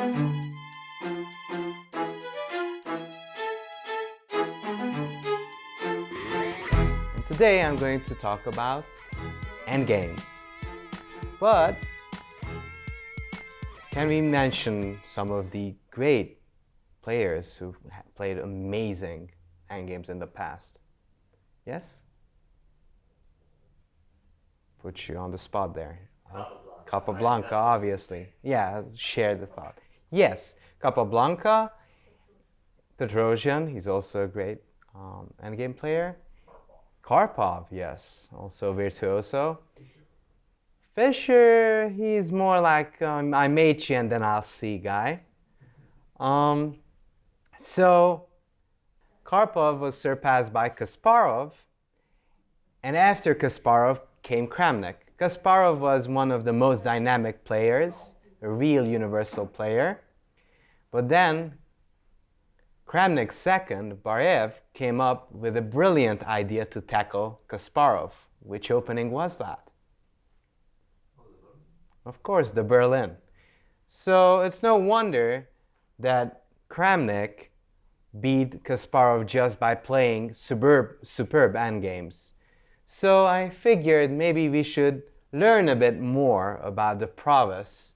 And today I'm going to talk about Endgames. But can we mention some of the great players who played amazing Endgames in the past? Yes? Put you on the spot there. Capablanca, obviously. Yeah, share the thought. Yes, Capablanca, Petrosian, he's also a great endgame player. Karpov, yes, also virtuoso. Fischer, he's more like I mate you and then I'll see guy. So Karpov was surpassed by Kasparov, and after Kasparov came Kramnik. Kasparov was one of the most dynamic players, a real universal player. But then Kramnik's second, Barev, came up with a brilliant idea to tackle Kasparov. Which opening was that? Of course, the Berlin. So it's no wonder that Kramnik beat Kasparov just by playing superb endgames. So I figured maybe we should learn a bit more about the prowess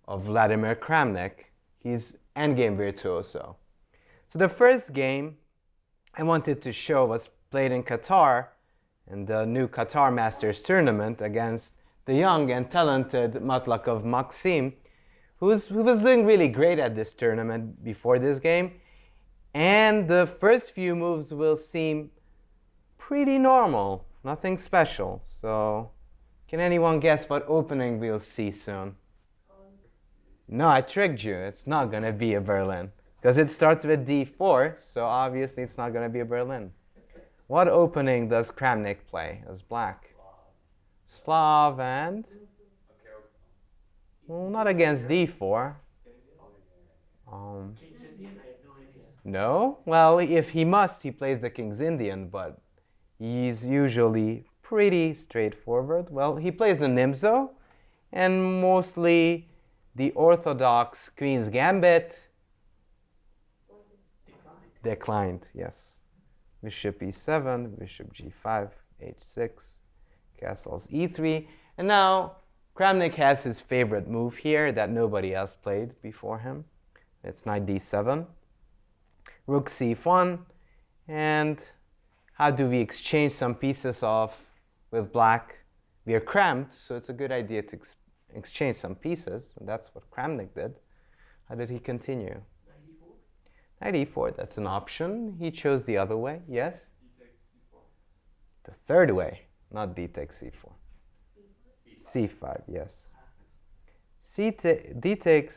of Vladimir Kramnik. He's endgame virtuoso. So the first game I wanted to show was played in Qatar, in the new Qatar Masters tournament against the young and talented Matlakov Maxim, who was doing really great at this tournament before this game. And the first few moves will seem pretty normal, nothing special. So can anyone guess what opening we'll see soon? No, I tricked you. It's not going to be a Berlin. Because it starts with d4, so obviously it's not going to be a Berlin. What opening does Kramnik play as black? Slav and? Well, not against d4. No? Well, if he must, he plays the King's Indian, but he's usually pretty straightforward. Well, he plays the Nimzo, and mostly the orthodox Queen's Gambit. Declined, yes. Bishop e7, bishop g5, h6, castles e3. And now Kramnik has his favorite move here that nobody else played before him. It's knight d7, rook c1, and how do we exchange some pieces off with black? We are cramped, so it's a good idea to exchange some pieces, and that's what Kramnik did. How did he continue? Knight e4, that's an option. He chose the other way, yes? D takes c4. The third way, not d takes c4. c5, yes. D takes,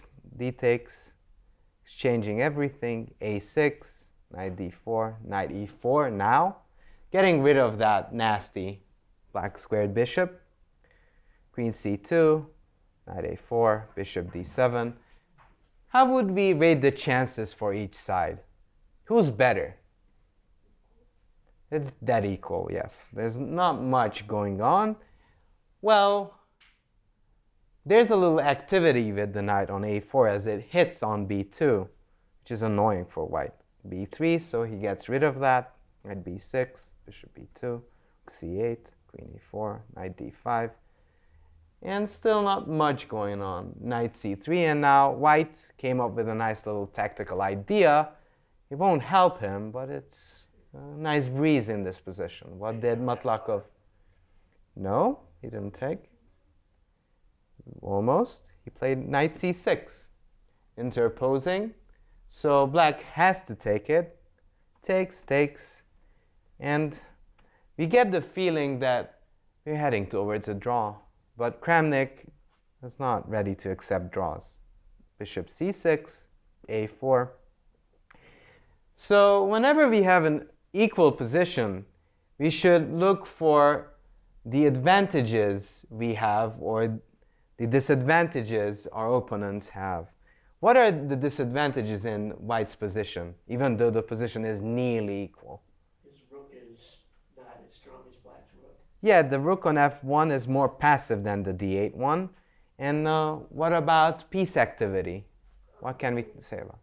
exchanging everything, a6, knight d4, knight e4. Now, getting rid of that nasty black squared bishop. Queen c2, knight a4, bishop d7. How would we rate the chances for each side? Who's better? It's dead equal, yes. There's not much going on. Well, there's a little activity with the knight on a4 as it hits on b2, which is annoying for white. b3, so he gets rid of that. Knight b6, bishop b2, c8, queen e4, knight d5. And still not much going on. Knight c3, and now white came up with a nice little tactical idea. It won't help him, but it's a nice breeze in this position. What did Matlakov? No, he didn't take. Almost. He played knight c6, interposing. So black has to take it. Takes, and we get the feeling that we're heading towards a draw. But Kramnik is not ready to accept draws. Bishop c6, a4. So whenever we have an equal position, we should look for the advantages we have or the disadvantages our opponents have. What are the disadvantages in white's position, even though the position is nearly equal? His rook is not as strong as black's rook. Yeah, the rook on f1 is more passive than the d8 one. And what about piece activity? What can we say about?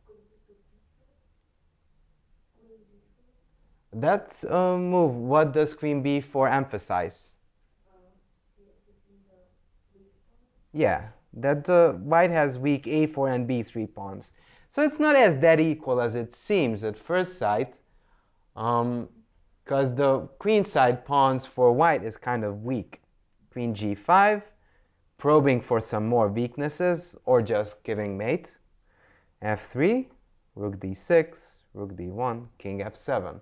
That's a move. What does queen b4 emphasize? Yeah, that white has weak a4 and b3 pawns. So it's not as dead equal as it seems at first sight, because the queen side pawns for white is kind of weak. Queen g5, probing for some more weaknesses, or just giving mate. f3, rook d6, rook d1, king f7.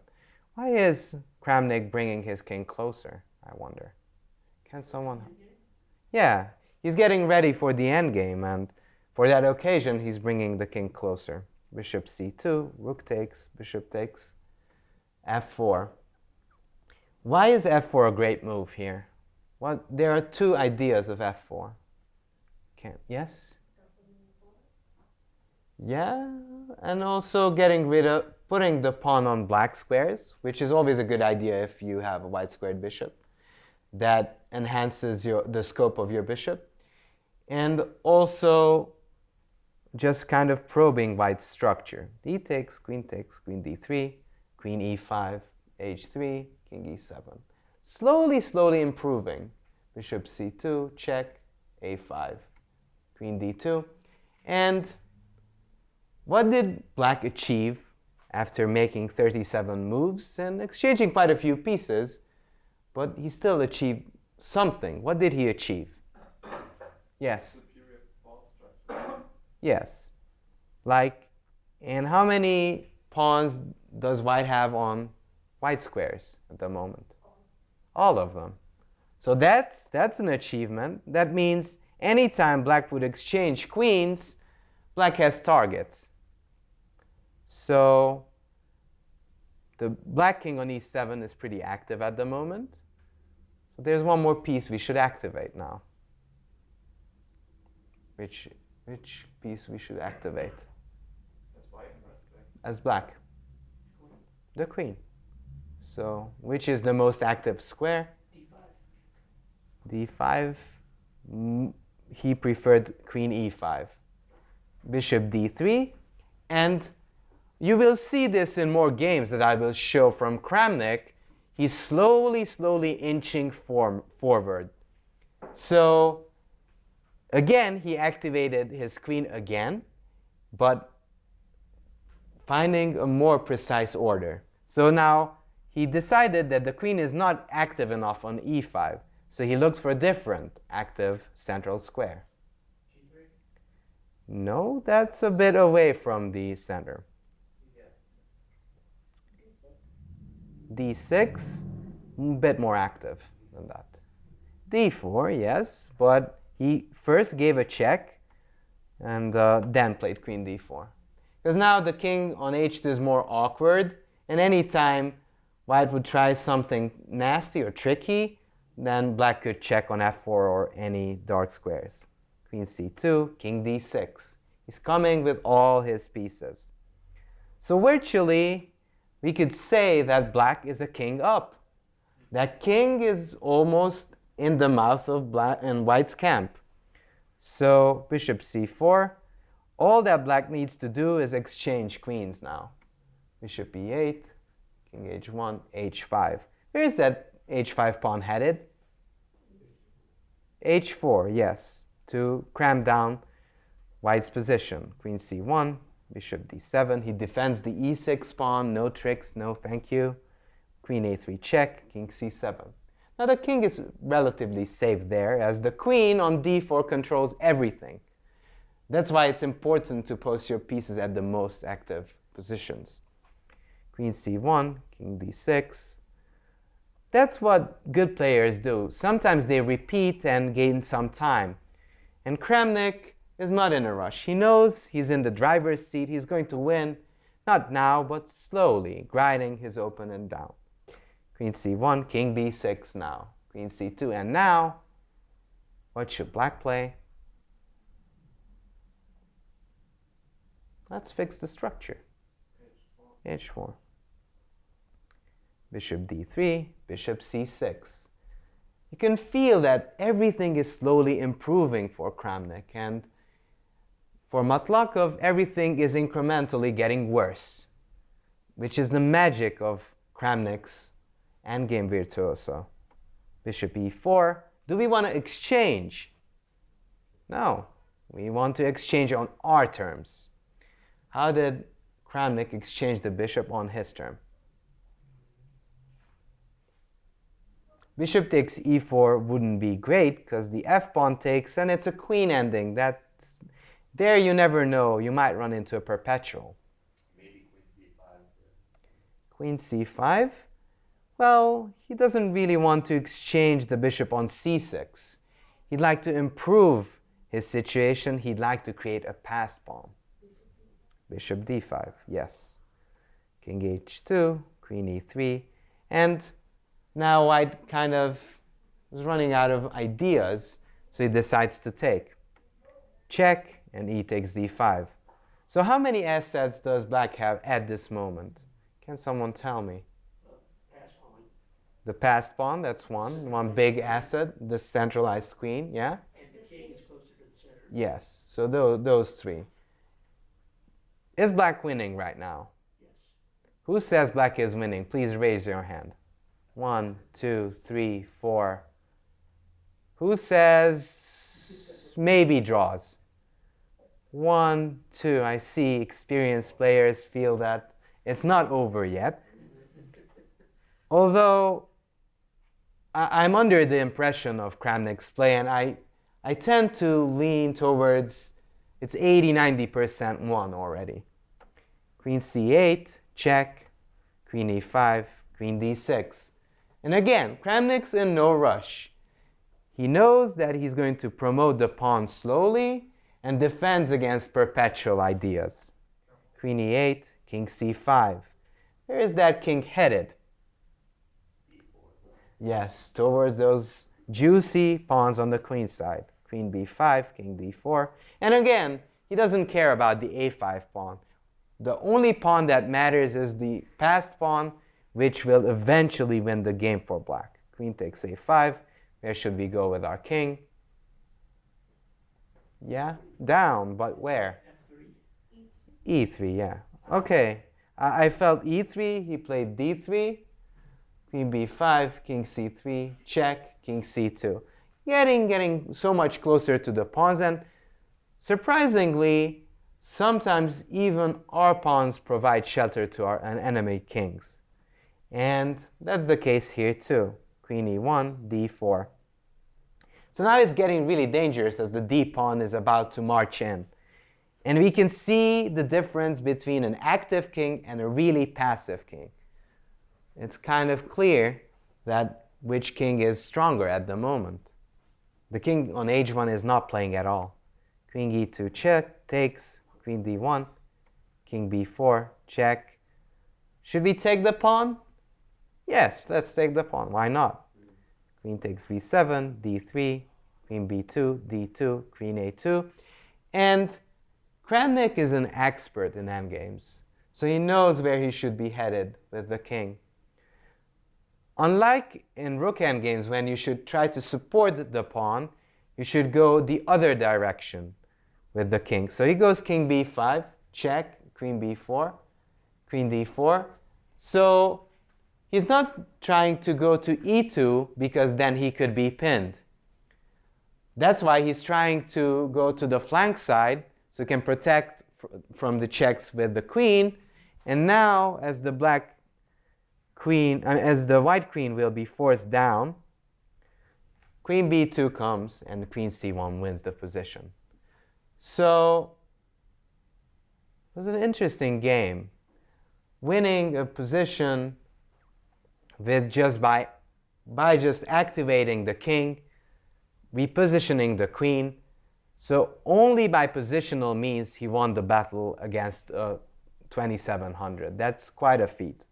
Why is Kramnik bringing his king closer, I wonder? Can someone... Yeah, he's getting ready for the endgame, and for that occasion, he's bringing the king closer. Bishop c2, rook takes, bishop takes, f4. Why is f4 a great move here? Well, there are two ideas of f4. Yes? Yeah, and also getting rid of, putting the pawn on black squares, which is always a good idea if you have a white squared bishop. That enhances the scope of your bishop. And also just kind of probing white's structure. D takes, queen d3, queen e5, h3, king e7. Slowly improving. Bishop c2, check, a5, queen d2. And what did black achieve after making 37 moves and exchanging quite a few pieces? But he still achieved something. What did he achieve? Yes. Superior pawn structure. Yes. Like, and how many pawns does white have on white squares at the moment? All of them. So that's an achievement. That means anytime black would exchange queens, black has targets. So the black king on e7 is pretty active at the moment. So there's one more piece we should activate now. Which piece we should activate? As white, right? As black. The queen. So which is the most active square? D5. D5. He preferred queen e5. Bishop d3. And you will see this in more games that I will show from Kramnik. He's slowly inching forward. So again, he activated his queen again, but finding a more precise order. So now he decided that the queen is not active enough on e5. So he looked for a different active central square. G3. No, that's a bit away from the center. D6, a bit more active than that. D4, yes, but he first gave a check and then played queen d4. Because now the king on h2 is more awkward, and anytime white would try something nasty or tricky, then black could check on f4 or any dark squares. Queen c2, king d6. He's coming with all his pieces. So virtually, we could say that black is a king up. That king is almost in the mouth of black and white's camp. So bishop c4. All that black needs to do is exchange queens now. Bishop e8, king h1, h5. Where is that h5 pawn headed? h4, yes, to cram down white's position. Queen c1, bishop d7. He defends the e6 pawn, no tricks, no thank you. Queen a3 check, king c7. Now the king is relatively safe there, as the queen on d4 controls everything. That's why it's important to post your pieces at the most active positions. Queen c1, king d6. That's what good players do. Sometimes they repeat and gain some time. And Kramnik is not in a rush. He knows he's in the driver's seat. He's going to win, not now, but slowly, grinding his opponent down. Queen c1, king b6 now. Queen c2, and now, what should black play? Let's fix the structure. h4. Bishop d3, bishop c6. You can feel that everything is slowly improving for Kramnik, and For Matlakov, everything is incrementally getting worse, which is the magic of Kramnik's endgame virtuoso. Bishop e4. Do we want to exchange? No. We want to exchange on our terms. How did Kramnik exchange the bishop on his term? Bishop takes e4 wouldn't be great because the f-pawn takes and it's a queen ending. There you never know. You might run into a perpetual. Maybe Queen c5? Well, he doesn't really want to exchange the bishop on c6. He'd like to improve his situation. He'd like to create a pass pawn. Bishop d5, yes. King h2, queen e3, and now White kind of is running out of ideas, so he decides to take. Check, and e takes d5. So how many assets does Black have at this moment? Can someone tell me? Pass pawn. The passed pawn, that's one big asset, the centralized queen, yeah? And the king is closer to the center. Yes, so those three. Is Black winning right now? Yes. Who says Black is winning? Please raise your hand. 1, 2, 3, 4. Who says maybe draws? 1, 2. I see experienced players feel that it's not over yet. Although I'm under the impression of Kramnik's play, and I tend to lean towards it's 80-90% won already. Queen c8, check, queen e5, queen d6. And again, Kramnik's in no rush. He knows that he's going to promote the pawn slowly and defends against perpetual ideas. Queen e8, king c5. Where is that king headed? Yes, towards those juicy pawns on the queen side. Queen b5, king d4. And again, he doesn't care about the a5 pawn. The only pawn that matters is the passed pawn, which will eventually win the game for Black. Queen takes a5. Where should we go with our king? Yeah, down, but where? F3. E3, yeah. Okay, I felt e3, he played d3, queen b5, king c3, check, king c2. Getting so much closer to the pawns, and surprisingly, sometimes even our pawns provide shelter to our enemy kings. And that's the case here too. Queen e1, d4. So now it's getting really dangerous as the d pawn is about to march in. And we can see the difference between an active king and a really passive king. It's kind of clear that which king is stronger at the moment. The king on h1 is not playing at all. Queen e2 check, takes, queen d1, king b4, check. Should we take the pawn? Yes, let's take the pawn. Why not? Queen takes b7, d3, queen b2, d2, queen a2. And Kramnik is an expert in endgames, so he knows where he should be headed with the king. Unlike in rook endgames, when you should try to support the pawn, you should go the other direction with the king. So he goes king b5, check, queen b4, queen d4. So he's not trying to go to e2 because then he could be pinned. That's why he's trying to go to the flank side so he can protect from the checks with the queen. And now, as the white queen will be forced down, queen b2 comes and queen c1 wins the position. So it was an interesting game. Winning a position with by just activating the king, repositioning the queen. So only by positional means he won the battle against 2700. That's quite a feat.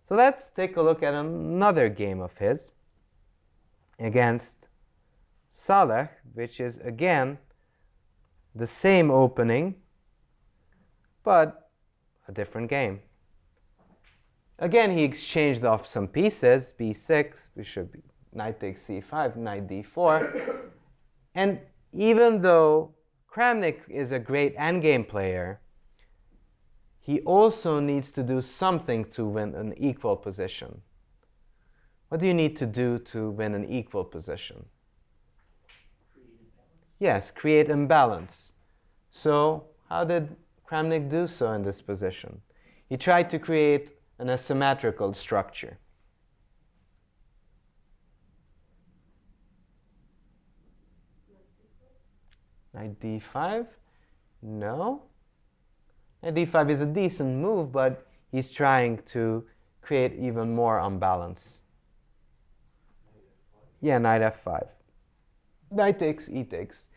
So let's take a look at another game of his against Saleh, which is again the same opening, but a different game. Again, he exchanged off some pieces, b6, knight takes c5, knight d4. And even though Kramnik is a great endgame player, he also needs to do something to win an equal position. What do you need to do to win an equal position? Yes, create imbalance. So how did Kramnik do so in this position? He tried to create an asymmetrical structure. Knight d5? No. Knight d5 is a decent move, but he's trying to create even more unbalance. Yeah, knight f5. Knight takes, e takes.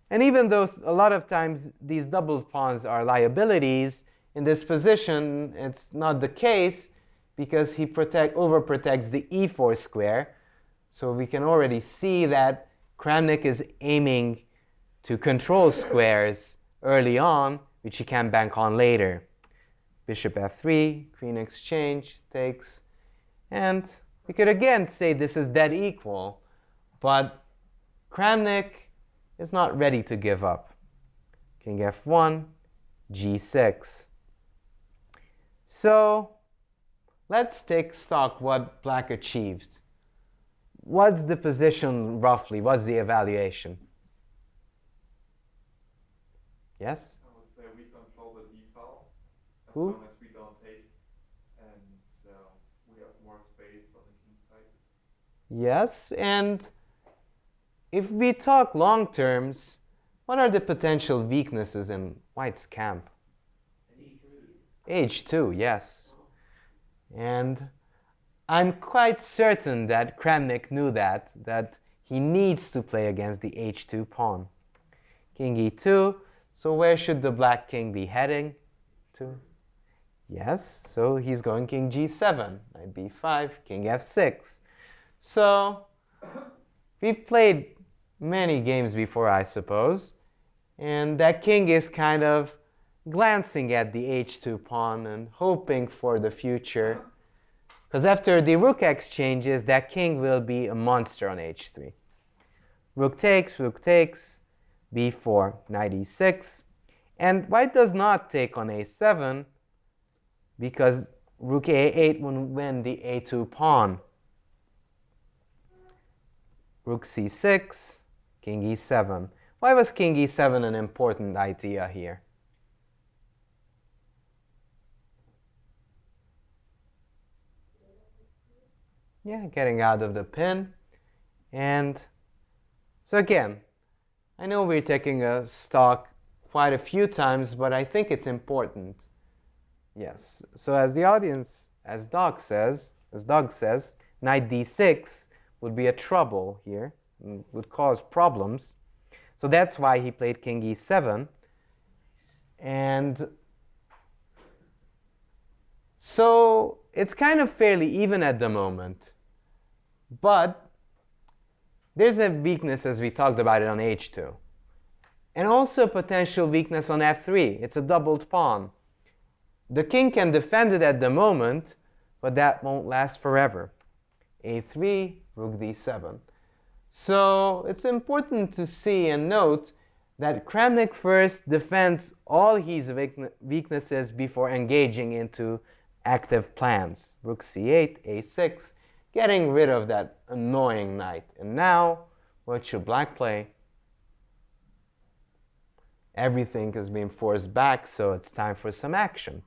And even though a lot of times these doubled pawns are liabilities, in this position it's not the case because he overprotects the e4 square. So we can already see that Kramnik is aiming to control squares early on, which he can bank on later. Bishop f3, queen exchange, takes. And we could again say this is dead equal, but Kramnik is not ready to give up. King f1, g6. So let's take stock what Black achieved. What's the position roughly? What's the evaluation? Yes? I would say we control the d file as Who? long as we don't take, and we have more space on the king side. Yes, and if we talk long terms, what are the potential weaknesses in White's camp? H2, yes. And I'm quite certain that Kramnik knew that he needs to play against the h2 pawn. King e2, so where should the black king be heading to? Yes, so he's going king g7, knight b5, king f6. So we've played many games before, I suppose, and that king is kind of glancing at the h2 pawn and hoping for the future, because after the rook exchanges, that king will be a monster on h3. Rook takes, b4, knight e6, and White does not take on a7 because rook a8 will win the a2 pawn. Rook c6, king e7. Why was king e7 an important idea here? Yeah, getting out of the pin. And so again, I know we're taking a stock quite a few times, but I think it's important. Yes, so as the audience, as Doug says, knight d6 would be a trouble here, and would cause problems. So that's why he played king e7. And so it's kind of fairly even at the moment. But there's a weakness, as we talked about it, on h2. And also potential weakness on f3. It's a doubled pawn. The king can defend it at the moment, but that won't last forever. a3, rook d7. So it's important to see and note that Kramnik first defends all his weaknesses before engaging into active plans. Rook c8, a6, getting rid of that annoying knight. And now, what should Black play? Everything is being forced back, so it's time for some action.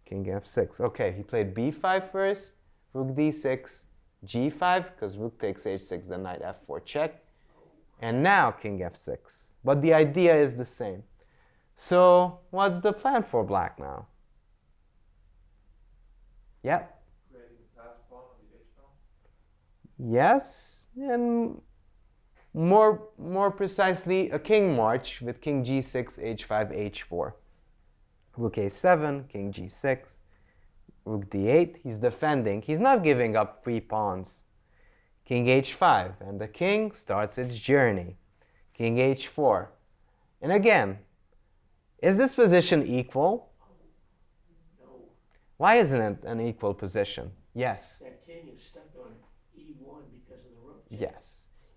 King f6. Okay, he played b5 first, rook d6, g5, because rook takes h6, then knight f4 check. And now king f6. But the idea is the same. So what's the plan for Black now? Yep. Creating a pass pawn on the h file. Yes, and more precisely, a king march with king g6, h5, h4. Rook a7, king g6, rook d8. He's defending. He's not giving up free pawns. King h5, and the king starts its journey. King h4. And again, is this position equal? No, Why isn't it an equal position? Yes. that king is stuck on E1 because of the rook check. Yes,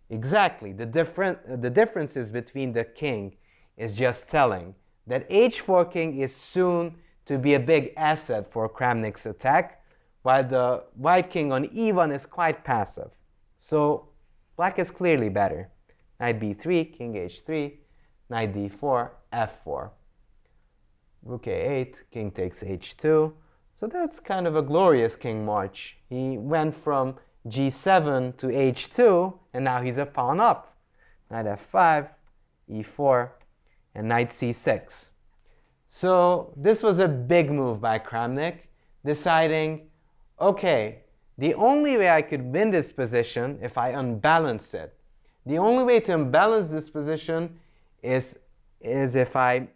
exactly. The differences between the king is just telling that h4 king is soon to be a big asset for Kramnik's attack, while the white king on e1 is quite passive. So black is clearly better. Knight b3, king h3, knight d4, f4. Rook a8, king takes h2. So that's kind of a glorious king march. He went from g7 to h2, and now he's a pawn up. Knight f5, e4, and knight c6. So this was a big move by Kramnik, deciding, okay, the only way I could win this position if I unbalance it. The only way to unbalance this position is if I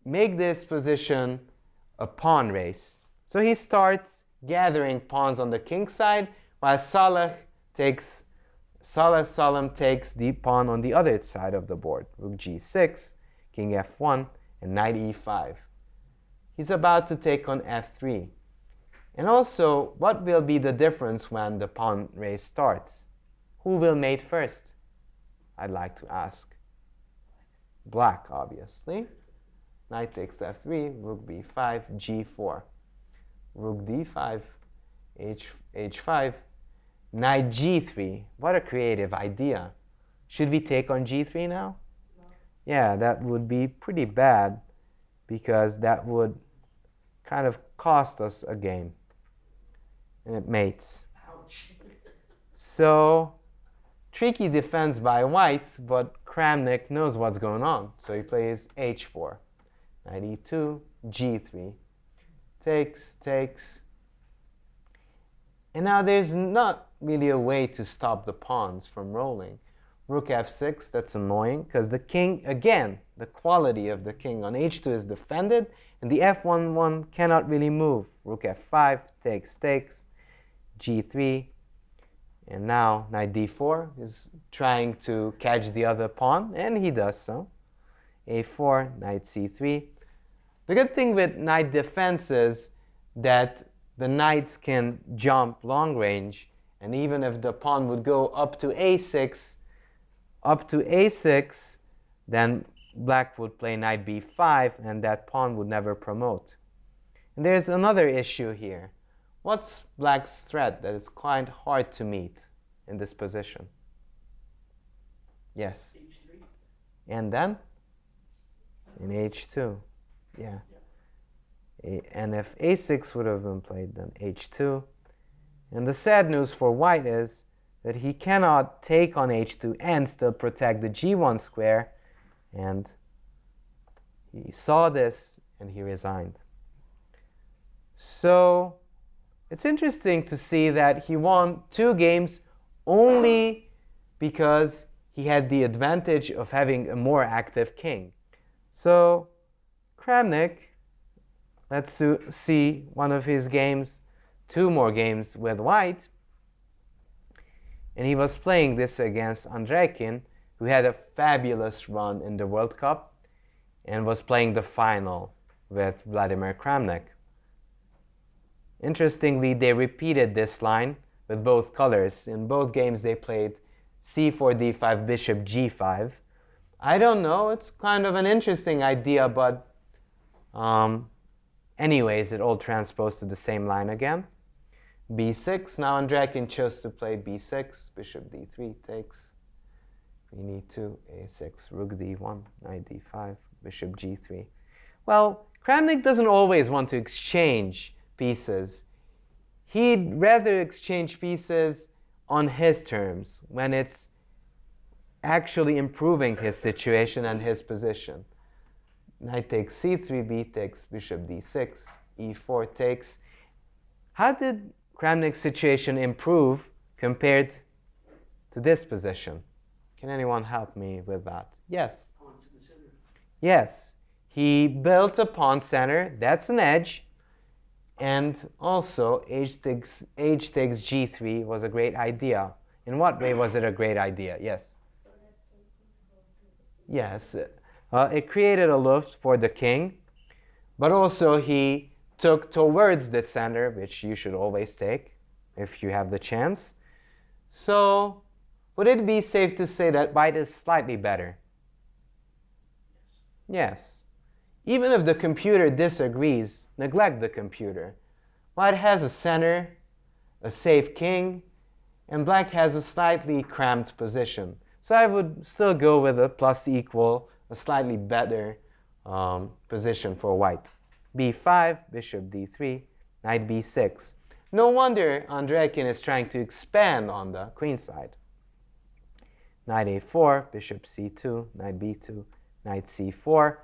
make this position a pawn race. So he starts gathering pawns on the king side, while Salem takes the pawn on the other side of the board. Rook g6, king f1, and knight e5. He's about to take on f3. And also, what will be the difference when the pawn race starts? Who will mate first? I'd like to ask. Black, obviously. Knight takes f3, rook b5, g4. Rook d5, h5, knight g3. What a creative idea. Should we take on g3 now? No. Yeah, that would be pretty bad, because that would kind of cost us a game. And it mates. Ouch. So, tricky defense by white, but Kramnik knows what's going on. So he plays h4. Knight e2, g3. Takes, takes. And now there's not really a way to stop the pawns from rolling. Rook f6, that's annoying, because the king, again, the quality of the king on h2 is defended, and the f1 cannot really move. Rook f5, takes, takes, g3, and now knight d4 is trying to catch the other pawn, and he does so. a4, knight c3. The good thing with knight defense is that the knights can jump long range, and even if the pawn would go up to a6, then black would play knight b5, and that pawn would never promote. And there's another issue here. What's black's threat that is quite hard to meet in this position? Yes? H3. And then? In h2. Yeah. And if a6 would have been played, then h2. And the sad news for white is that he cannot take on h2 and still protect the g1 square. And he saw this and he resigned. So it's interesting to see that he won 2 games only because he had the advantage of having a more active king. So Kramnik, let's see one of his games, 2 more games with white. And he was playing this against Andreikin, who had a fabulous run in the World Cup and was playing the final with Vladimir Kramnik. Interestingly, they repeated this line with both colors. In both games, they played c4, d5, bishop, g5. I don't know, it's kind of an interesting idea, but anyways, it all transposed to the same line again. b6, now Andreikin chose to play b6, bishop d3 takes, queen e2, a6, rook d1, knight d5, bishop g3. Well, Kramnik doesn't always want to exchange pieces. He'd rather exchange pieces on his terms, when it's actually improving his situation and his position. Knight takes c3, b takes, bishop d6, e4 takes. How did Kramnik's situation improve compared to this position? Can anyone help me with that? Yes? Pawn to the center. Yes. He built a pawn center. That's an edge. And also, h takes g3 was a great idea. In what way was it a great idea? Yes? Yes. It created a loft for the king, but also he took towards the center, which you should always take if you have the chance. So would it be safe to say that white is slightly better? Yes. Even if the computer disagrees, neglect the computer. White has a center, a safe king, and black has a slightly cramped position. So I would still go with a plus equal, a slightly better position for white. b5, bishop d3, knight b6. No wonder Andreikin is trying to expand on the queen side. Knight a4, bishop c2, knight b2, knight c4.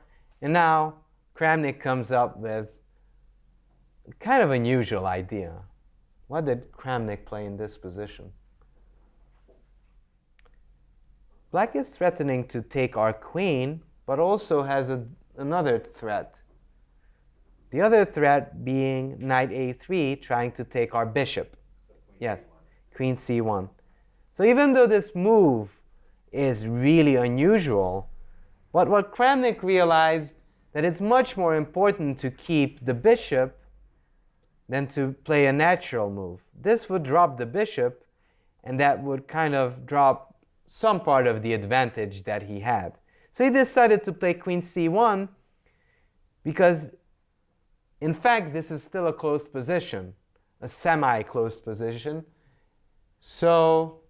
And now Kramnik comes up with kind of unusual idea. What did Kramnik play in this position? Black is threatening to take our queen, but also has another threat. The other threat being knight a3, trying to take our bishop. Yes, queen c1. So even though this move is really unusual, what Kramnik realized that it's much more important to keep the bishop than to play a natural move. This would drop the bishop, and that would kind of drop some part of the advantage that he had. So he decided to play queen c1 because, in fact, this is still a closed position, a semi-closed position. So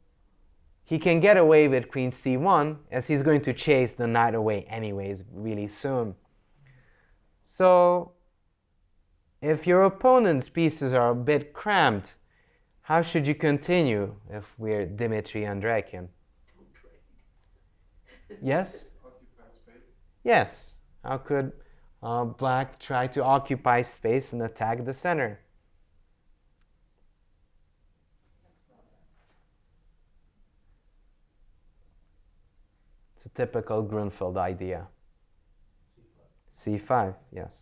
he can get away with queen c1 as he's going to chase the knight away anyways really soon. So if your opponent's pieces are a bit cramped, how should you continue if we're Dmitry Andreikin? Yes? Occupy space. Yes. How could black try to occupy space and attack the center? It's a typical Grunfeld idea. c5, yes.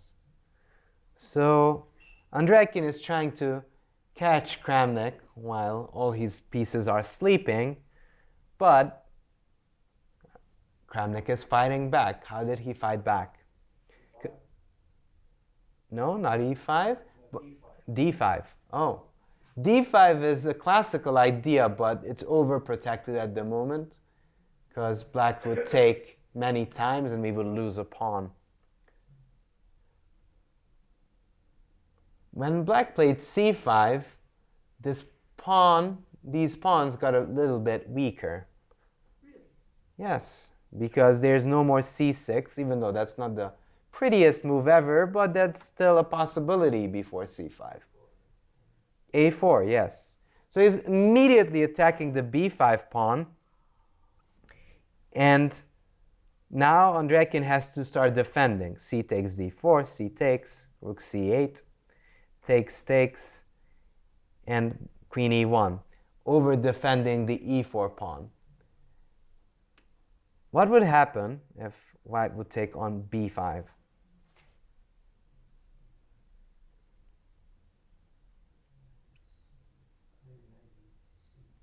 So Andreikin is trying to catch Kramnik while all his pieces are sleeping, but Kramnik is fighting back. How did he fight back? No, not e5, but d5. Oh, d5 is a classical idea, but it's overprotected at the moment because black would take many times and we would lose a pawn. When black played c5, these pawns got a little bit weaker. Really? Yes, because there's no more c6, even though that's not the prettiest move ever, but that's still a possibility before c5. a4, yes. So he's immediately attacking the b5 pawn. And now Andreikin has to start defending. C takes d4, c takes, rook c8, takes, and queen e1, over defending the e4 pawn. What would happen if white would take on b5?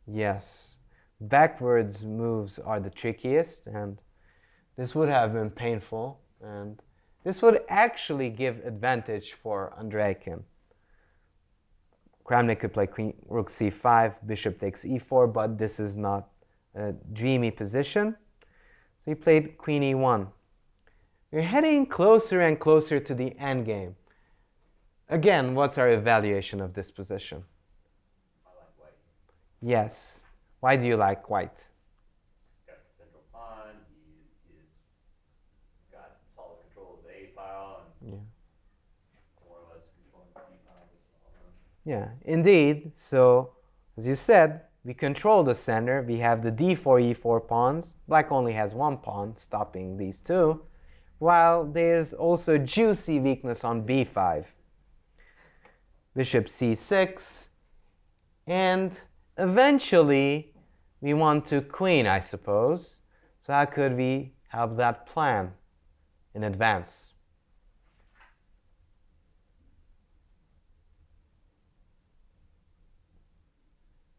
Yes, backwards moves are the trickiest, and this would have been painful, and this would actually give advantage for Andreikin. Kramnik could play queen, rook c5, bishop takes e4, but this is not a dreamy position. So he played queen e1. We're heading closer and closer to the endgame. Again, what's our evaluation of this position? I like white. Yes. Why do you like white? Got the central pawn. He's got solid control of the A file and Yeah. more or less controlling the B file as well. Yeah, indeed. So, as you said, we control the center. We have the d4, e4 pawns. Black only has one pawn, stopping these two. While there's also juicy weakness on b5. Bishop c6. And eventually, we want to queen, I suppose. So how could we have that plan in advance?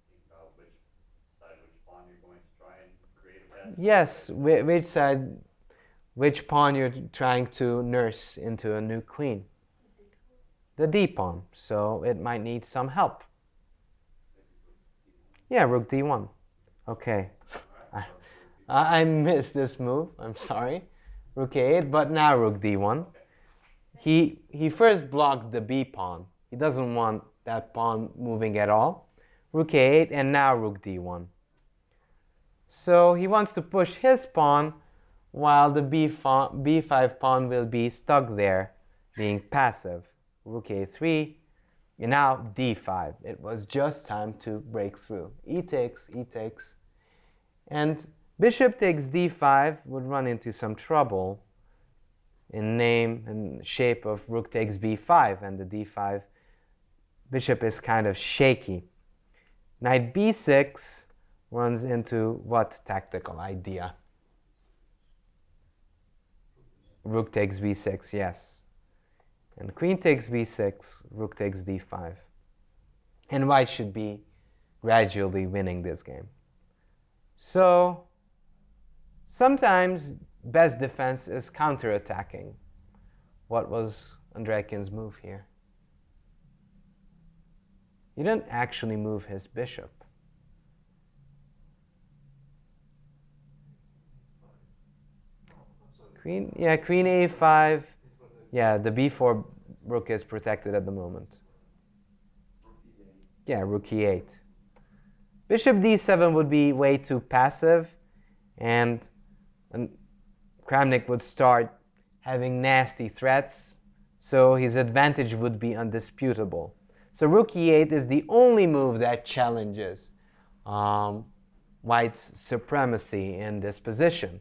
Think about which pawn you're going to try and create a path. Yes, which side, which pawn you're trying to nurse into a new queen? The d pawn, so it might need some help. Yeah, rook d1. Okay. I missed this move, I'm sorry. rook a8, but now rook d1. He first blocked the b pawn. He doesn't want that pawn moving at all. Rook a8 and now rook d1. So he wants to push his pawn while the b5 pawn will be stuck there, being passive. Rook a3, and now d5. It was just time to break through. E takes, and bishop takes d5 would run into some trouble in name and shape of rook takes b5, and the d5 bishop is kind of shaky. Knight b6 runs into what tactical idea? Rook takes b6, yes. And queen takes b6, rook takes d5. And white should be gradually winning this game. So sometimes best defense is counterattacking. What was Andreikin's move here? He didn't actually move his bishop. Queen a5. Yeah, the b4 rook is protected at the moment. Yeah, rook e8. Bishop d7 would be way too passive, and Kramnik would start having nasty threats, so his advantage would be undisputable. So rook e8 is the only move that challenges white's supremacy in this position.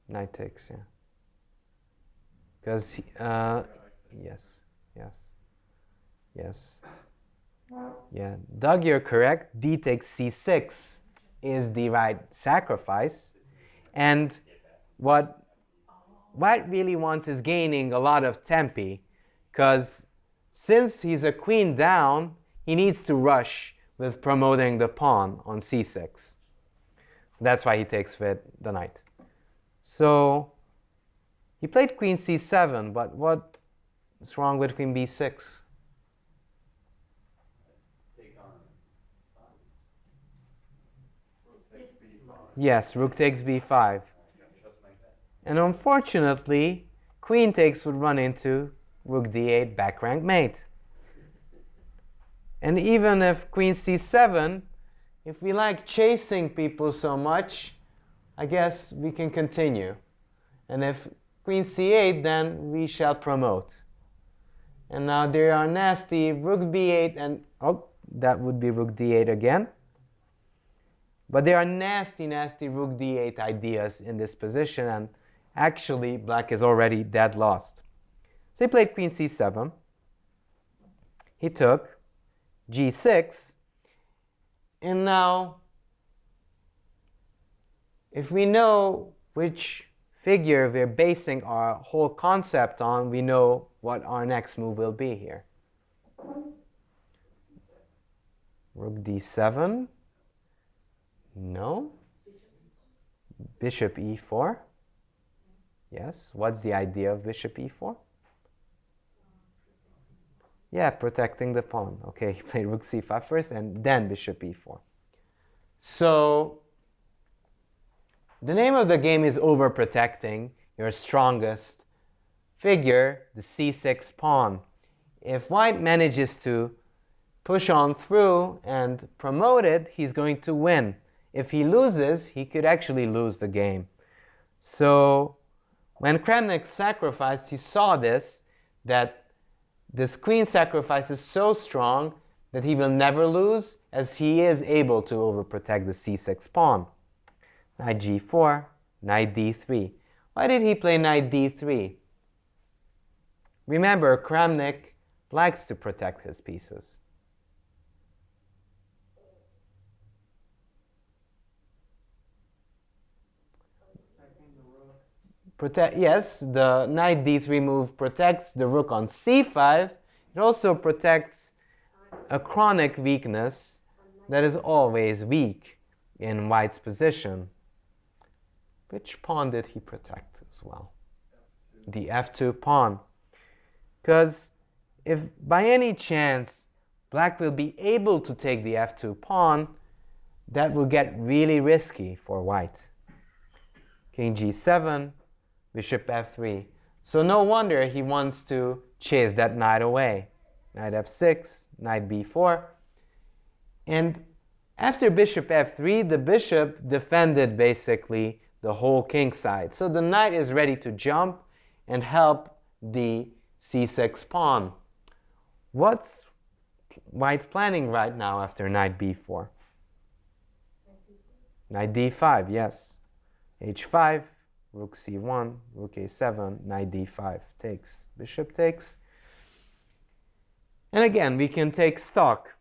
Knight takes, yeah. Because, yes. Yeah, Doug, you're correct. D takes c6 is the right sacrifice. And what white really wants is gaining a lot of tempi, because since he's a queen down, he needs to rush with promoting the pawn on c6. That's why he takes with the knight. So he played queen c7, but what's wrong with queen b6? Yes, rook takes b5. And unfortunately, queen takes would run into rook d8 back rank mate. And even if queen c7, if we like chasing people so much, I guess we can continue. And if queen c8, then we shall promote. And now there are nasty rook b8 and, oh, that would be rook d8 again. But there are nasty rook d8 ideas in this position, and actually black is already dead lost. So he played queen c7. He took g6. And now, if we know which figure we're basing our whole concept on, we know what our next move will be here. Rook d7. No. Bishop e4. Yes. What's the idea of bishop e4? Yeah, protecting the pawn. Okay, he played rook c5 first and then bishop e4. So the name of the game is overprotecting your strongest figure, the c6 pawn. If white manages to push on through and promote it, he's going to win. If he loses, he could actually lose the game. So when Kramnik sacrificed, he saw that this queen sacrifice is so strong that he will never lose, as he is able to overprotect the c6 pawn. Knight g4, knight d3. Why did he play knight d3? Remember, Kramnik likes to protect his pieces. Yes, the knight d3 move protects the rook on c5. It also protects a chronic weakness that is always weak in white's position. Which pawn did he protect as well? The f2 pawn. Because if by any chance black will be able to take the f2 pawn, that will get really risky for white. King g7, bishop f3. So no wonder he wants to chase that knight away. Knight f6, knight b4. And after bishop f3, the bishop defended basically the whole king side. So the knight is ready to jump and help the c6 pawn. What's white's planning right now after knight b4? Knight d5, yes. h5, rook c1, rook a7, knight d5 takes. Bishop takes. And again, we can take stock.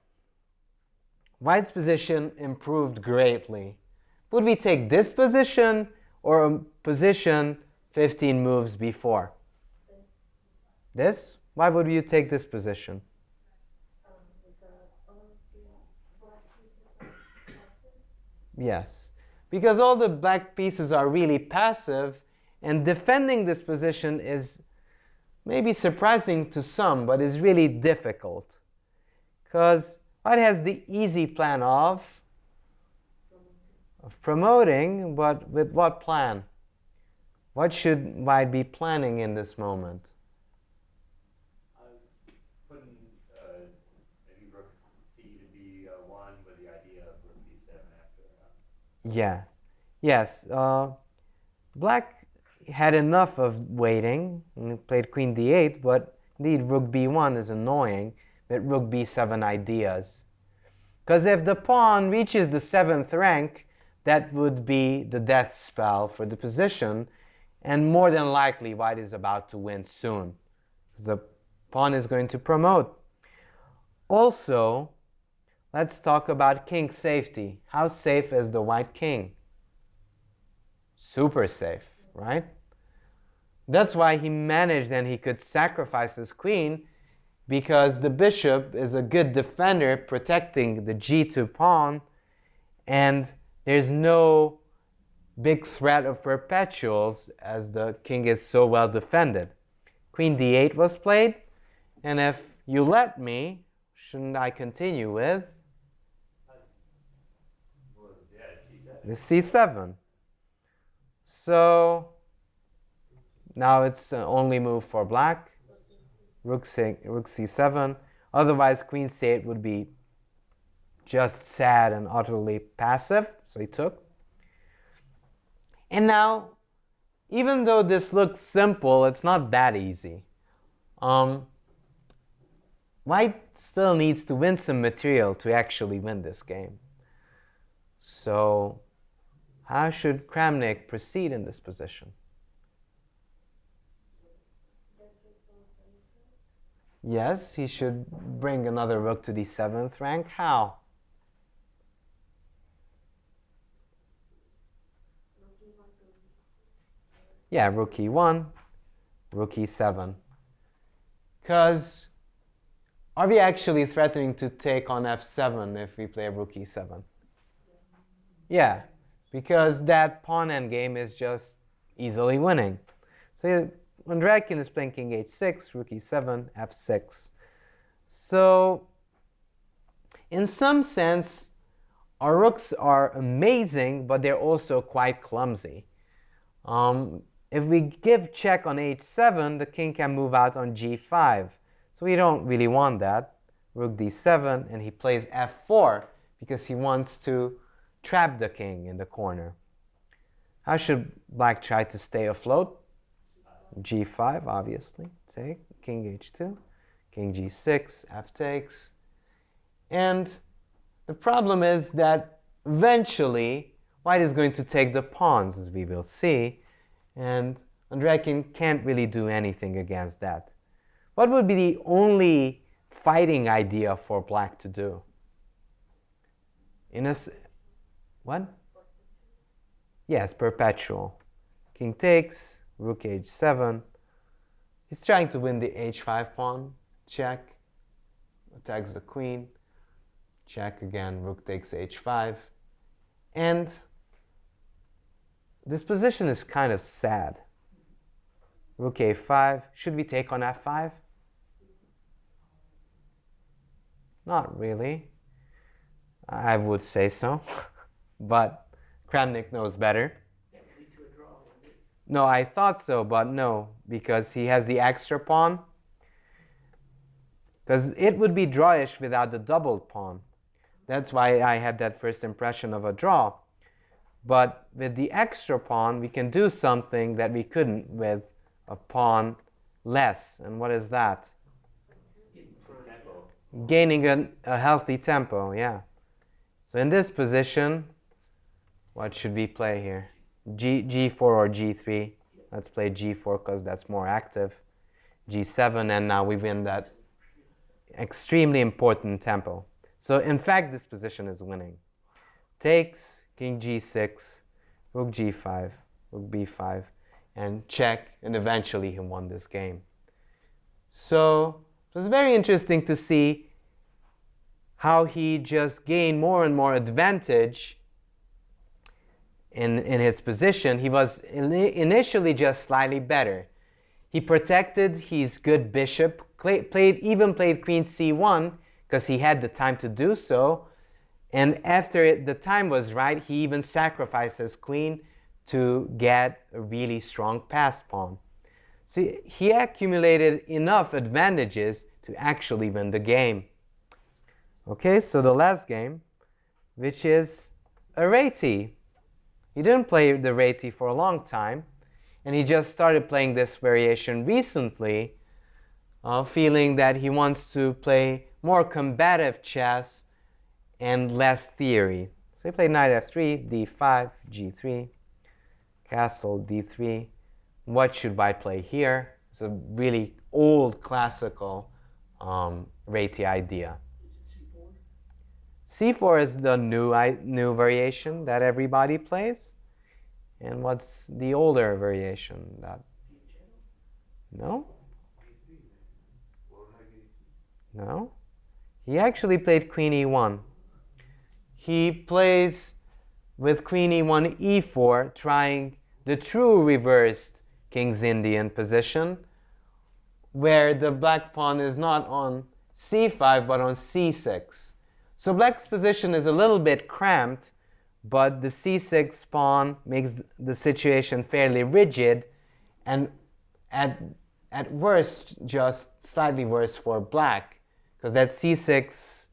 White's position improved greatly. Would we take this position or a position 15 moves before? This? Why would you take this position? Yes, because all the black pieces are really passive, and defending this position is maybe surprising to some, but is really difficult. Because white has the easy plan of promoting, but with what plan? What should white be planning in this moment? Putting maybe rook c to b1 with the idea of rook b7 after. Yeah. Yes. Black had enough of waiting and played queen d8, but indeed rook b1 is annoying with rook b7 ideas. Because if the pawn reaches the 7th rank, that would be the death spell for the position, and more than likely white is about to win soon, because the pawn is going to promote. Also, let's talk about king safety. How safe is the white king? Super safe, right? That's why he managed and he could sacrifice his queen, because the bishop is a good defender protecting the g2 pawn, and there's no big threat of perpetuals as the king is so well defended. Queen d8 was played, and if you let me, shouldn't I continue with the c7? So now it's the only move for black. Rook c7. Otherwise, queen c8 would be just sad and utterly passive. So he took. And now, even though this looks simple, it's not that easy. White still needs to win some material to actually win this game. So how should Kramnik proceed in this position? Yes, he should bring another rook to the 7th rank. How? Yeah, rook e1, rook e7. Because are we actually threatening to take on f7 if we play rook e7? Yeah, because that pawn endgame is just easily winning. So Andreikin is playing king h6, rook e7, f6. So in some sense, our rooks are amazing, but they're also quite clumsy. If we give check on h7, the king can move out on g5. So we don't really want that. Rook d7, and he plays f4 because he wants to trap the king in the corner. How should black try to stay afloat? g5, obviously. Take king h2, king g6, f takes. And the problem is that eventually white is going to take the pawns, as we will see. And Andreikin can't really do anything against that. What would be the only fighting idea for black to do? What? Yes, perpetual. King takes, rook h7. He's trying to win the h5 pawn. Check. Attacks the queen. Check again, rook takes h5. And this position is kind of sad. Rook a5. Should we take on f5? Not really. I would say so. but Kramnik knows better. That would lead to a draw, wouldn't it? No, I thought so, but no, because he has the extra pawn. Because it would be drawish without the doubled pawn. That's why I had that first impression of a draw. But with the extra pawn, we can do something that we couldn't with a pawn less. And what is that? Tempo. Gaining a healthy tempo, yeah. So in this position, what should we play here? G4 or G3. Let's play G4 because that's more active. G7, and now we win that extremely important tempo. So in fact, this position is winning. Takes, king G6, rook G5, rook B5, and check, and eventually he won this game. So it was very interesting to see how he just gained more and more advantage in his position. He was initially just slightly better. He protected his good bishop, even played queen c1 because he had the time to do so. And after the time was right, he even sacrificed his queen to get a really strong pass pawn. See, he accumulated enough advantages to actually win the game. Okay, so the last game, which is a Reti. He didn't play the Reti for a long time, and he just started playing this variation recently, feeling that he wants to play more combative chess and less theory. So he played knight f3, d5, g3, castle d3. What should I play here? It's a really old classical Reti idea. C4 is the new variation that everybody plays. And what's the older variation? That no? No? He actually played queen e1. He plays with queen e1, e4, trying the true reversed King's Indian position, where the black pawn is not on c5 but on c6. So black's position is a little bit cramped, but the c6 pawn makes the situation fairly rigid, and at worst just slightly worse for black, because that c6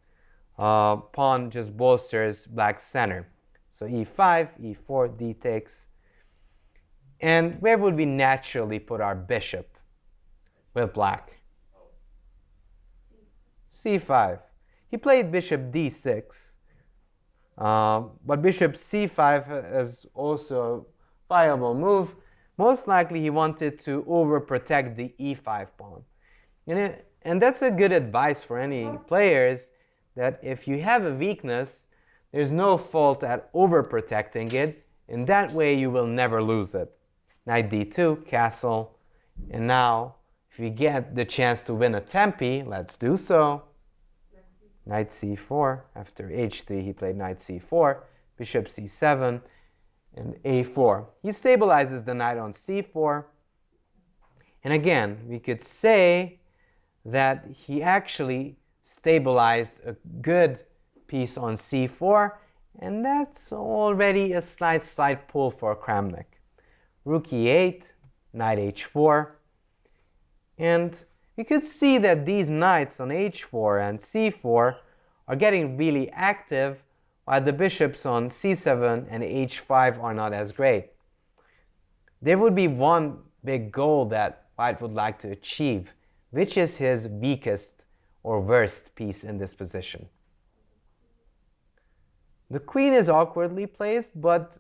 pawn just bolsters black's center. So e5, e4, d takes. And where would we naturally put our bishop with black? c5. He played bishop d6, but bishop c5 is also a viable move. Most likely he wanted to overprotect the e5 pawn. And that's a good advice for any players, that if you have a weakness, there's no fault at overprotecting it. In that way, you will never lose it. Knight d2, castle. And now, if we get the chance to win a tempi, let's do so. Knight c4. After h3, he played knight c4, bishop c7, and a4. He stabilizes the knight on c4. And again, we could say that he actually stabilized a good piece on c4, and that's already a slight pull for Kramnik. Rook e8, knight h4, and we could see that these knights on h4 and c4 are getting really active, while the bishops on c7 and h5 are not as great. There would be one big goal that White would like to achieve, which is his weakest or worst piece in this position. The queen is awkwardly placed, but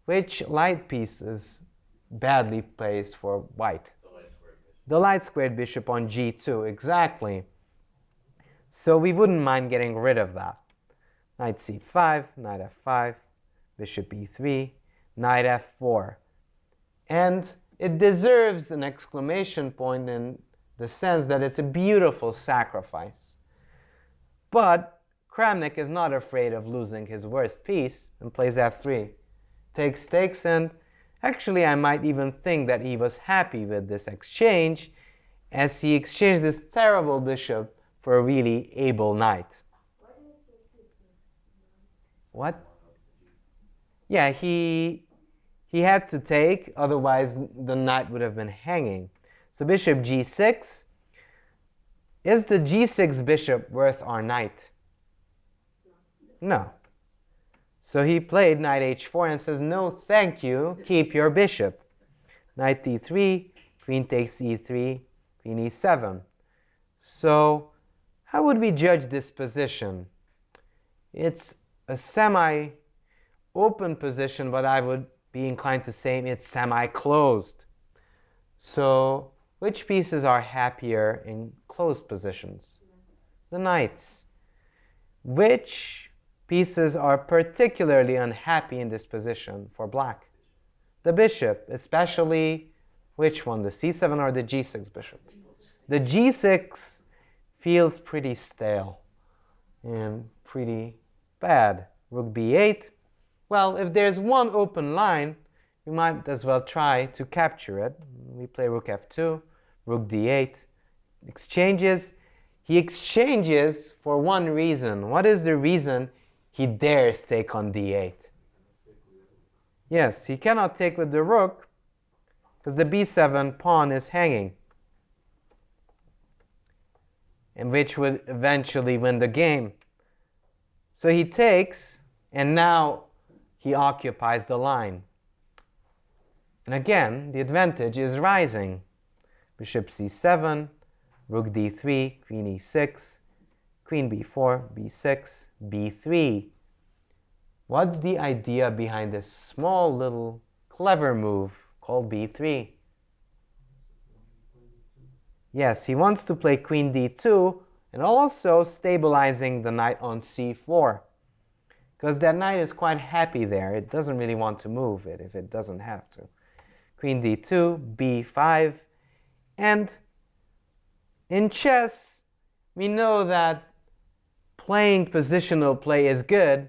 which light piece is badly placed for White? The light squared bishop on g2, exactly. So we wouldn't mind getting rid of that. Knight c5, knight f5, bishop e3, knight f4. And it deserves an exclamation point in the sense that it's a beautiful sacrifice. But Kramnik is not afraid of losing his worst piece and plays f3. Takes, and actually I might even think that he was happy with this exchange, as he exchanged this terrible bishop for a really able knight. What? Yeah, he had to take, otherwise the knight would have been hanging. So bishop g6. Is the g6 bishop worth our knight? No. So he played knight h4 and says, no, thank you, keep your bishop. Knight d3, queen takes e3, queen e7. So how would we judge this position? It's a semi-open position, but I would be inclined to say it's semi-closed. So which pieces are happier in closed positions? The knights. Which pieces are particularly unhappy in this position for black? The bishop, especially which one, the c7 or the g6 bishop? The g6 feels pretty stale and pretty bad. Rook b8. Well, if there's one open line, we might as well try to capture it. We play rook f2, rook d8, exchanges. He exchanges for one reason. What is the reason he dares take on d8? Yes, he cannot take with the rook because the b7 pawn is hanging, and which would eventually win the game. So he takes, and now he occupies the line. And again, the advantage is rising. Bishop c7, rook d3, queen e6, queen b4, b6, b3. What's the idea behind this small little clever move called b3? Yes, he wants to play queen d2 and also stabilizing the knight on c4. Because that knight is quite happy there. It doesn't really want to move it if it doesn't have to. Queen d2, b5. And in chess, we know that playing positional play is good,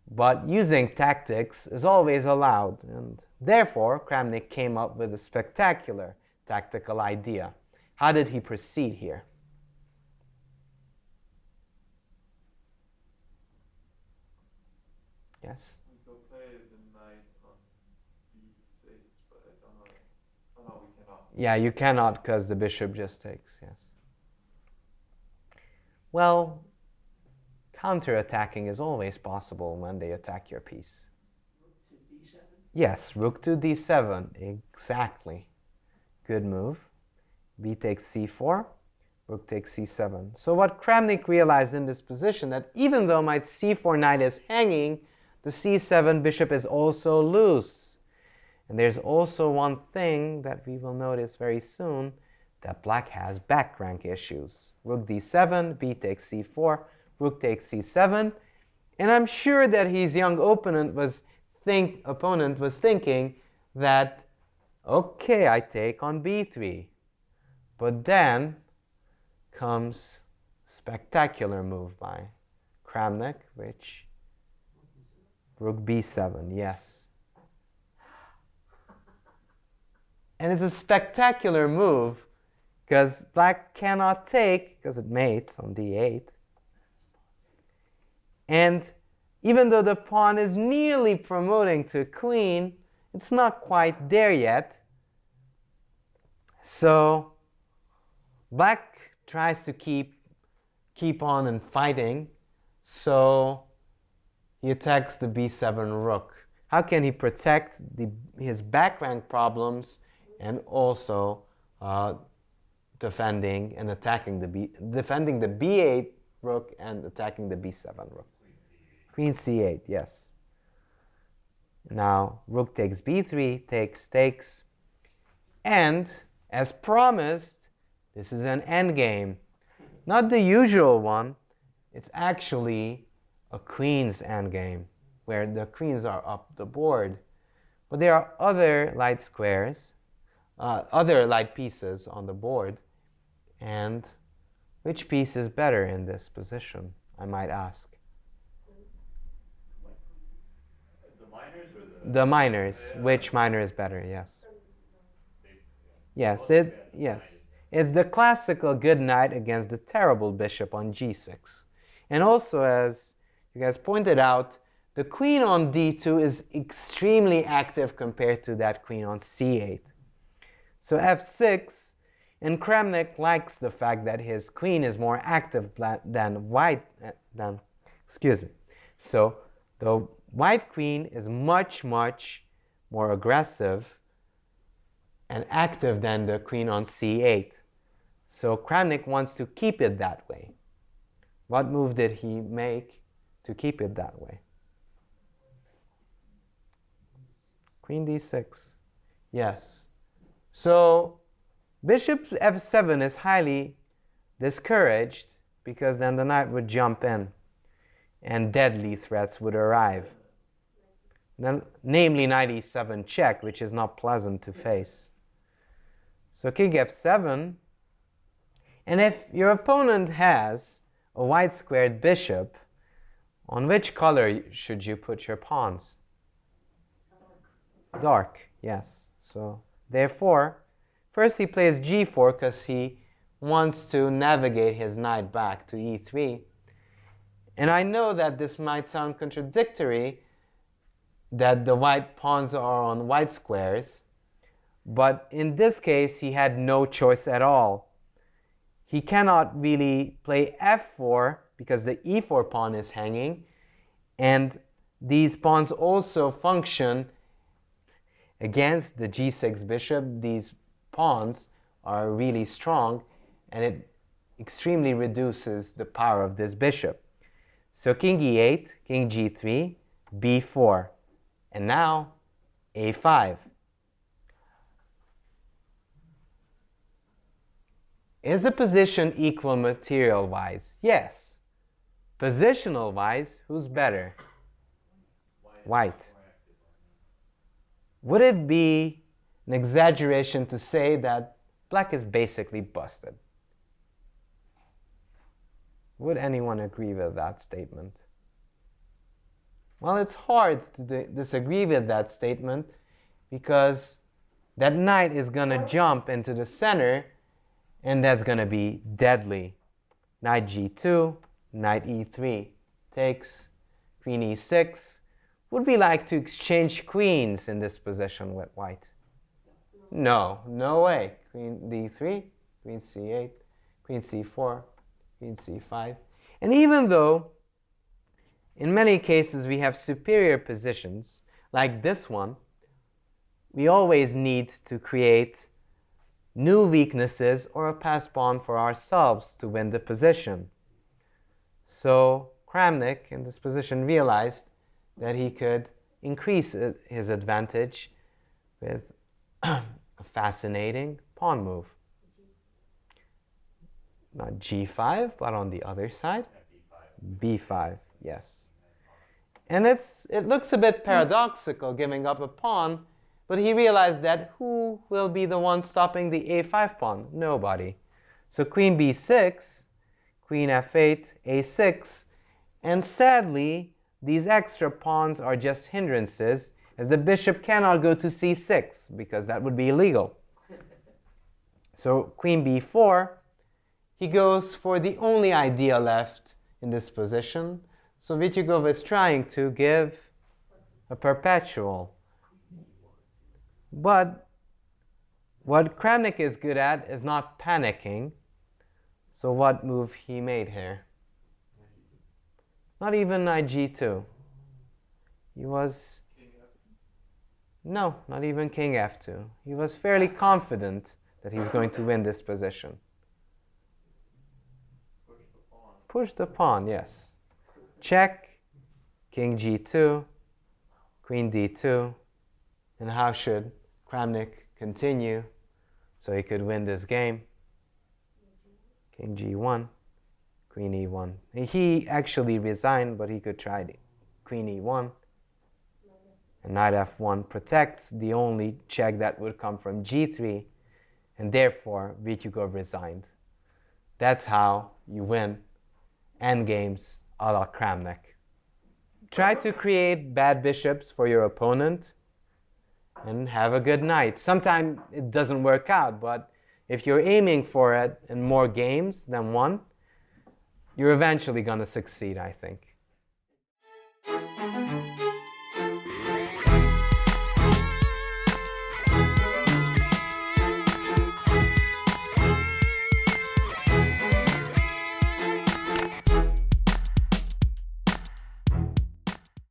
but using tactics is always allowed. And therefore, Kramnik came up with a spectacular tactical idea. How did he proceed here? Yes? We could play the knight on b6, but I don't know. Oh no, we cannot. Yeah, you cannot because the bishop just takes, yes. Well, counterattacking is always possible when they attack your piece. Rook to d7? Yes, rook to d7, exactly. Good move. B takes c4, rook takes c7. So what Kramnik realized in this position, that even though my c4 knight is hanging, the c7 bishop is also loose. And there's also one thing that we will notice very soon, that black has back rank issues. Rook d7, b takes c4, rook takes c7. And I'm sure that his young opponent was thinking that, okay, I take on b3. But then comes spectacular move by Kramnik, which rook b7, yes. And it's a spectacular move because black cannot take because it mates on d8. And even though the pawn is nearly promoting to queen, it's not quite there yet. So black tries to keep on and fighting, so he attacks the b7 rook. How can he protect his back rank problems and also defending and attacking defending the b8 rook and attacking the b7 rook? Queen c8, yes. Now rook takes b3, takes, and as promised, this is an endgame. Not the usual one. It's actually a queen's endgame, where the queens are up the board. But there are other light squares, other light pieces on the board. And which piece is better in this position, I might ask? The minors or the... The minors. Which minor is better, yes. Yes, yes. It's the classical good knight against the terrible bishop on g6. And also, as you guys pointed out, the queen on d2 is extremely active compared to that queen on c8. So f6, and Kramnik likes the fact that his queen is more active than white, excuse me. So the white queen is much, much more aggressive and active than the queen on c8. So Kramnik wants to keep it that way. What move did he make to keep it that way? Queen d6. Yes. So bishop f7 is highly discouraged because then the knight would jump in and deadly threats would arrive. Then, namely knight e7 check, which is not pleasant to face. So king f7, and if your opponent has a white squared bishop, on which color should you put your pawns? Dark, yes. So therefore, first he plays g4 because he wants to navigate his knight back to e3. And I know that this might sound contradictory, that the white pawns are on white squares, but in this case he had no choice at all. He cannot really play f4 because the e4 pawn is hanging, and these pawns also function against the g6 bishop. These pawns are really strong, and it extremely reduces the power of this bishop. So king e8, king g3, b4, and now a5. Is the position equal material-wise? Yes. Positional-wise, who's better? White. Would it be an exaggeration to say that black is basically busted? Would anyone agree with that statement? Well, it's hard to disagree with that statement because that knight is going to jump into the center, and that's going to be deadly. Knight g2, knight e3 takes, queen e6. Would we like to exchange queens in this position with white? No, no way. Queen d3, queen c8, queen c4, queen c5. And even though in many cases we have superior positions, like this one, we always need to create new weaknesses or a pass pawn for ourselves to win the position. So Kramnik in this position realized that he could increase his advantage with a fascinating pawn move. Not g5, but on the other side, b5, yes. And it looks a bit paradoxical giving up a pawn, but he realized that who will be the one stopping the a5 pawn? Nobody. So queen b6, queen f8, a6, and sadly, these extra pawns are just hindrances, as the bishop cannot go to c6, because that would be illegal. So queen b4, he goes for the only idea left in this position. So Vitiugov is trying to give a perpetual. But what Kramnik is good at is not panicking. So what move he made here? Not even knight g2. He was... No, not even king f2. He was fairly confident that he's going to win this position. Push the pawn, yes. Check, king g2, queen d2. And how should Kramnik continue so he could win this game? King g1, queen e1. He actually resigned, but he could try queen e1. And knight f1 protects the only check that would come from g3, and therefore Vitiugov resigned. That's how you win endgames a la Kramnik. Try to create bad bishops for your opponent and have a good night. Sometimes it doesn't work out, but if you're aiming for it in more games than one, you're eventually going to succeed, I think.